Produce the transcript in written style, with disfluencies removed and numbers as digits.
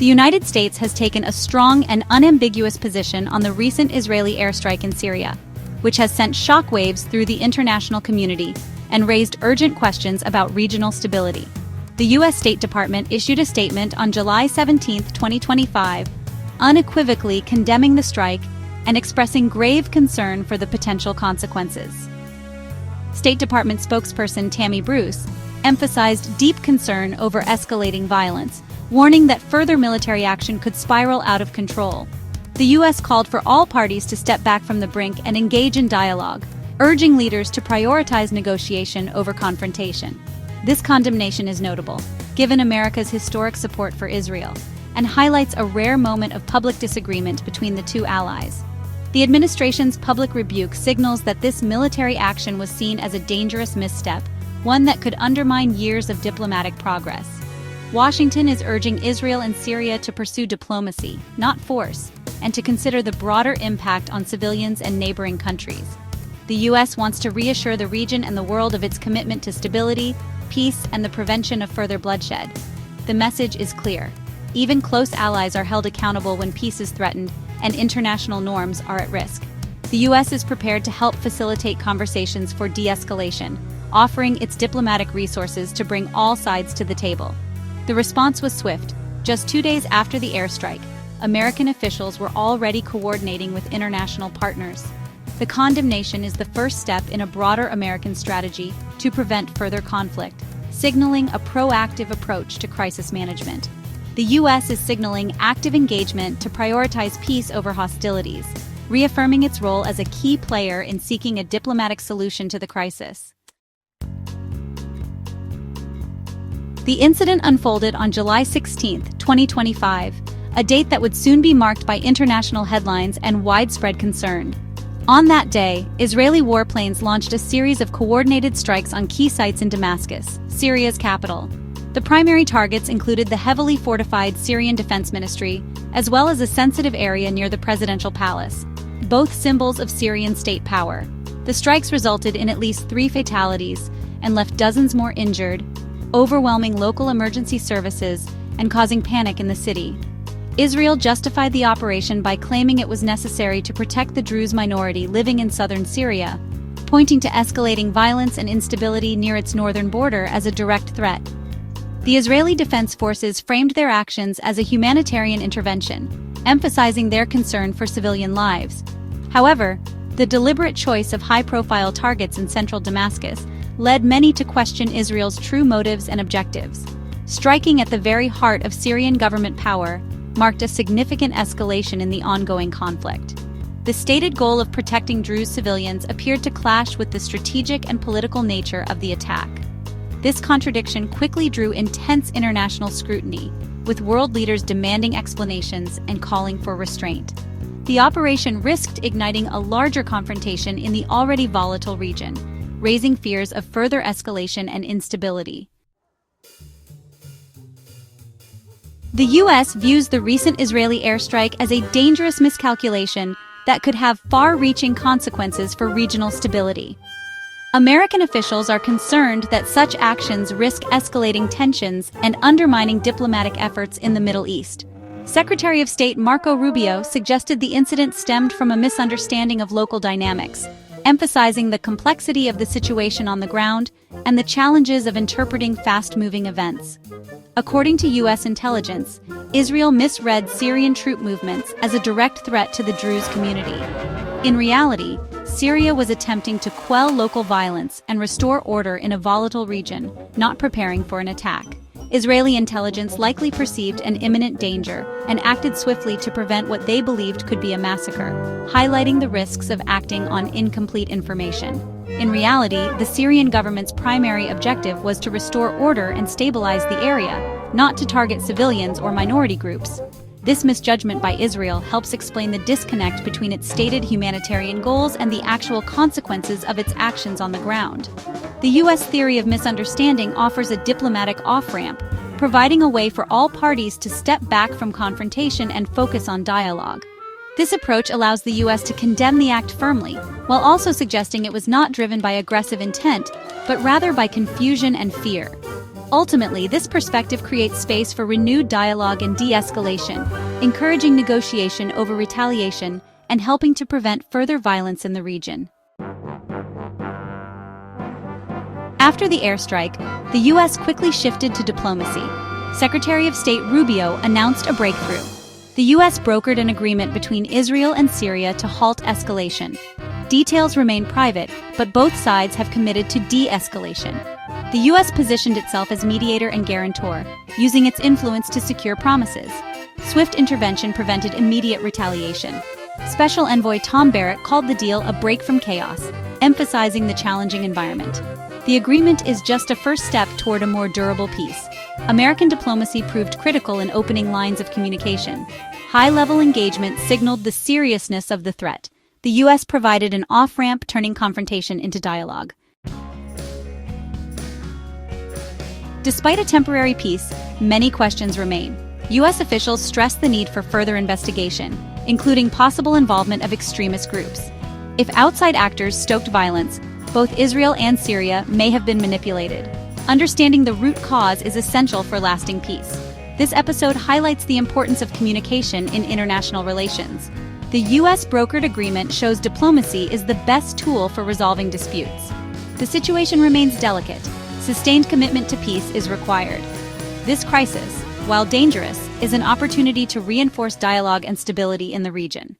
The United States has taken a strong and unambiguous position on the recent Israeli airstrike in Syria, which has sent shockwaves through the international community and raised urgent questions about regional stability. The U.S. State Department issued a statement on July 17, 2025, unequivocally condemning the strike and expressing grave concern for the potential consequences. State Department spokesperson Tammy Bruce emphasized deep concern over escalating violence, warning that further military action could spiral out of control. The U.S. called for all parties to step back from the brink and engage in dialogue, urging leaders to prioritize negotiation over confrontation. This condemnation is notable, given America's historic support for Israel, and highlights a rare moment of public disagreement between the two allies. The administration's public rebuke signals that this military action was seen as a dangerous misstep, one that could undermine years of diplomatic progress. Washington is urging Israel and Syria to pursue diplomacy, not force, and to consider the broader impact on civilians and neighboring countries. The U.S. wants to reassure the region and the world of its commitment to stability, peace, and the prevention of further bloodshed. The message is clear. Even close allies are held accountable when peace is threatened and international norms are at risk. The U.S. is prepared to help facilitate conversations for de-escalation, offering its diplomatic resources to bring all sides to the table. The response was swift. Just 2 days after the airstrike, American officials were already coordinating with international partners. The condemnation is the first step in a broader American strategy to prevent further conflict, signaling a proactive approach to crisis management. The U.S. is signaling active engagement to prioritize peace over hostilities, reaffirming its role as a key player in seeking a diplomatic solution to the crisis. The incident unfolded on July 16, 2025, a date that would soon be marked by international headlines and widespread concern. On that day, Israeli warplanes launched a series of coordinated strikes on key sites in Damascus, Syria's capital. The primary targets included the heavily fortified Syrian Defense Ministry, as well as a sensitive area near the presidential palace, both symbols of Syrian state power. The strikes resulted in at least 3 fatalities and left dozens more injured, overwhelming local emergency services and causing panic in the city. Israel justified the operation by claiming it was necessary to protect the Druze minority living in southern Syria, pointing to escalating violence and instability near its northern border as a direct threat. The Israeli Defense Forces framed their actions as a humanitarian intervention, emphasizing their concern for civilian lives. However, the deliberate choice of high-profile targets in central Damascus led many to question Israel's true motives and objectives. Striking at the very heart of Syrian government power marked a significant escalation in the ongoing conflict. The stated goal of protecting Druze civilians appeared to clash with the strategic and political nature of the attack. This contradiction quickly drew intense international scrutiny, with world leaders demanding explanations and calling for restraint. The operation risked igniting a larger confrontation in the already volatile region, raising fears of further escalation and instability. The U.S. views the recent Israeli airstrike as a dangerous miscalculation that could have far-reaching consequences for regional stability. American officials are concerned that such actions risk escalating tensions and undermining diplomatic efforts in the Middle East. Secretary of State Marco Rubio suggested the incident stemmed from a misunderstanding of local dynamics, emphasizing the complexity of the situation on the ground and the challenges of interpreting fast-moving events. According to U.S. intelligence, Israel misread Syrian troop movements as a direct threat to the Druze community. In reality, Syria was attempting to quell local violence and restore order in a volatile region, not preparing for an attack. Israeli intelligence likely perceived an imminent danger and acted swiftly to prevent what they believed could be a massacre, highlighting the risks of acting on incomplete information. In reality, the Syrian government's primary objective was to restore order and stabilize the area, not to target civilians or minority groups. This misjudgment by Israel helps explain the disconnect between its stated humanitarian goals and the actual consequences of its actions on the ground. The U.S. theory of misunderstanding offers a diplomatic off-ramp, providing a way for all parties to step back from confrontation and focus on dialogue. This approach allows the U.S. to condemn the act firmly, while also suggesting it was not driven by aggressive intent, but rather by confusion and fear. Ultimately, this perspective creates space for renewed dialogue and de-escalation, encouraging negotiation over retaliation and helping to prevent further violence in the region. After the airstrike, the U.S. quickly shifted to diplomacy. Secretary of State Rubio announced a breakthrough. The U.S. brokered an agreement between Israel and Syria to halt escalation. Details remain private, but both sides have committed to de-escalation. The U.S. positioned itself as mediator and guarantor, using its influence to secure promises. Swift intervention prevented immediate retaliation. Special Envoy Tom Barrett called the deal a break from chaos, emphasizing the challenging environment. The agreement is just a first step toward a more durable peace. American diplomacy proved critical in opening lines of communication. High-level engagement signaled the seriousness of the threat. The U.S. provided an off-ramp, turning confrontation into dialogue. Despite a temporary peace, many questions remain. U.S. officials stressed the need for further investigation, including possible involvement of extremist groups. If outside actors stoked violence, both Israel and Syria may have been manipulated. Understanding the root cause is essential for lasting peace. This episode highlights the importance of communication in international relations. The U.S. brokered agreement shows diplomacy is the best tool for resolving disputes. The situation remains delicate. Sustained commitment to peace is required. This crisis, while dangerous, is an opportunity to reinforce dialogue and stability in the region.